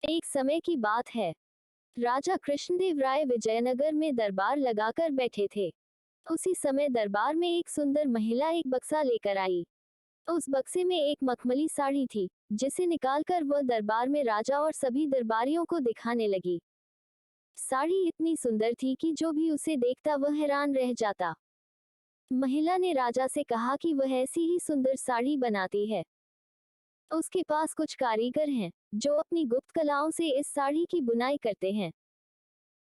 एक समय की बात है। राजा कृष्णदेव राय विजयनगर में दरबार लगाकर बैठे थे। उसी समय दरबार में एक सुंदर महिला एक बक्सा लेकर आई। उस बक्से में एक मखमली साड़ी थी, जिसे निकालकर वह दरबार में राजा और सभी दरबारियों को दिखाने लगी। साड़ी इतनी सुंदर थी कि जो भी उसे देखता वह हैरान रह जाता। महिला ने राजा से कहा कि वह ऐसी ही सुंदर साड़ी बनाती है। उसके पास कुछ कारीगर हैं, जो अपनी गुप्त कलाओं से इस साड़ी की बुनाई करते हैं।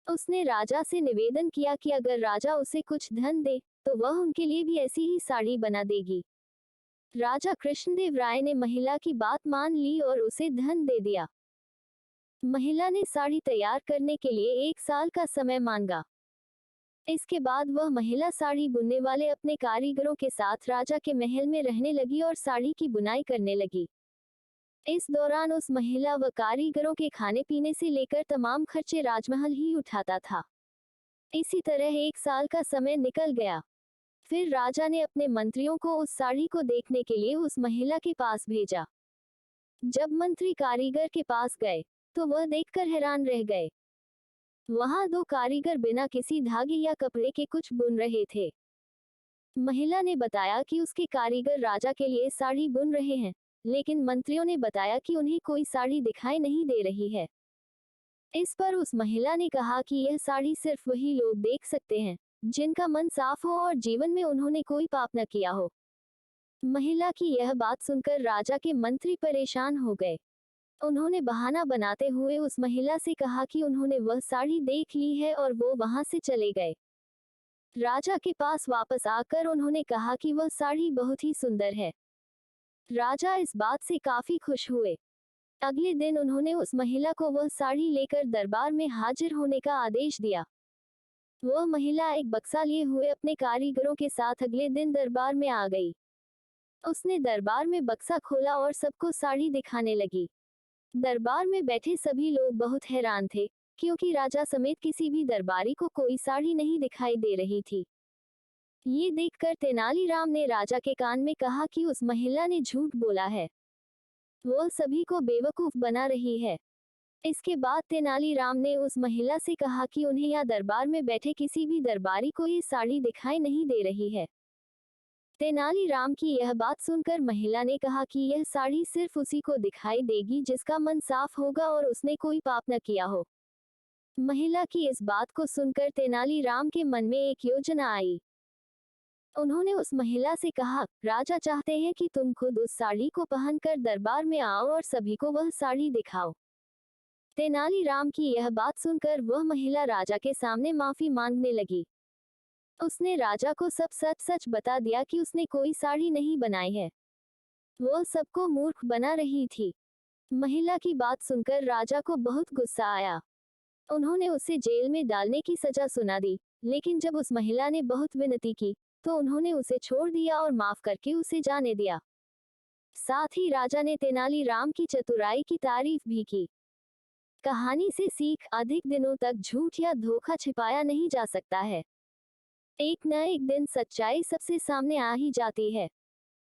उसने राजा से निवेदन किया कि अगर राजा उसे कुछ धन दे, तो वह उनके लिए भी ऐसी ही साड़ी बना देगी। राजा कृष्णदेव राय ने महिला की बात मान ली और उसे धन दे दिया। महिला ने साड़ी तैयार करने के लिए 1 साल का समय मांगा। इसके बाद वह महिला साड़ी बुनने वाले अपने कारीगरों के साथ राजा के महल में रहने लगी और साड़ी की बुनाई करने लगी। इस दौरान उस महिला व कारीगरों के खाने पीने से लेकर तमाम खर्चे राजमहल ही उठाता था। इसी तरह 1 साल का समय निकल गया। फिर राजा ने अपने मंत्रियों को उस साड़ी को देखने के लिए उस महिला के पास भेजा। जब मंत्री कारीगर के पास गए, तो वह देखकर हैरान रह गए। वहां 2 कारीगर बिना किसी धागे या कपड़े के कुछ बुन रहे थे। महिला ने बताया कि उसके कारीगर राजा के लिए साड़ी बुन रहे हैं, लेकिन मंत्रियों ने बताया कि उन्हें कोई साड़ी दिखाई नहीं दे रही है। इस पर उस महिला ने कहा कि यह साड़ी सिर्फ वही लोग देख सकते हैं, जिनका मन साफ हो और जीवन में उन्होंने कोई पाप न किया हो। महिला की यह बात सुनकर राजा के मंत्री परेशान हो गए। उन्होंने बहाना बनाते हुए उस महिला से कहा कि उन्होंने वह साड़ी देख ली है और वो वहां से चले गए। राजा के पास वापस आकर उन्होंने कहा कि वह साड़ी बहुत ही सुंदर है। राजा इस बात से काफी खुश हुए। अगले दिन उन्होंने उस महिला को वह साड़ी लेकर दरबार में हाजिर होने का आदेश दिया। वह महिला एक बक्सा लिए हुए अपने कारीगरों के साथ अगले दिन दरबार में आ गई। उसने दरबार में बक्सा खोला और सबको साड़ी दिखाने लगी। दरबार में बैठे सभी लोग बहुत हैरान थे, क्योंकि राजा समेत किसी भी दरबारी को कोई साड़ी नहीं दिखाई दे रही थी। ये देखकर तेनालीराम ने राजा के कान में कहा कि उस महिला ने झूठ बोला है। वह सभी को बेवकूफ बना रही है। इसके बाद तेनालीराम ने उस महिला से कहा कि उन्हें या दरबार में बैठे किसी भी दरबारी को ये साड़ी दिखाई नहीं दे रही है। तेनालीराम की यह बात सुनकर महिला ने कहा कि यह साड़ी सिर्फ उसी को दिखाई देगी जिसका मन साफ होगा और उसने कोई पाप न किया हो। महिला की इस बात को सुनकर तेनालीराम के मन में एक योजना आई। उन्होंने उस महिला से कहा, राजा चाहते हैं कि तुम खुद उस साड़ी को पहनकर दरबार में आओ और सभी को वह साड़ी दिखाओ। तेनालीराम की यह बात सुनकर वह महिला राजा के सामने माफी मांगने लगी। उसने राजा को सब सच सच बता दिया कि उसने कोई साड़ी नहीं बनाई है। वह सबको मूर्ख बना रही थी। महिला की बात सुनकर राजा को बहुत गुस्सा आया। उन्होंने उसे जेल में डालने की सजा सुना दी, लेकिन जब उस महिला ने बहुत विनती की, तो उन्होंने उसे छोड़ दिया और माफ करके उसे जाने दिया। साथ ही राजा ने तेनालीराम की चतुराई की तारीफ भी की। कहानी से सीख, अधिक दिनों तक झूठ या धोखा छिपाया नहीं जा सकता है। एक न एक दिन सच्चाई सबसे सामने आ ही जाती है।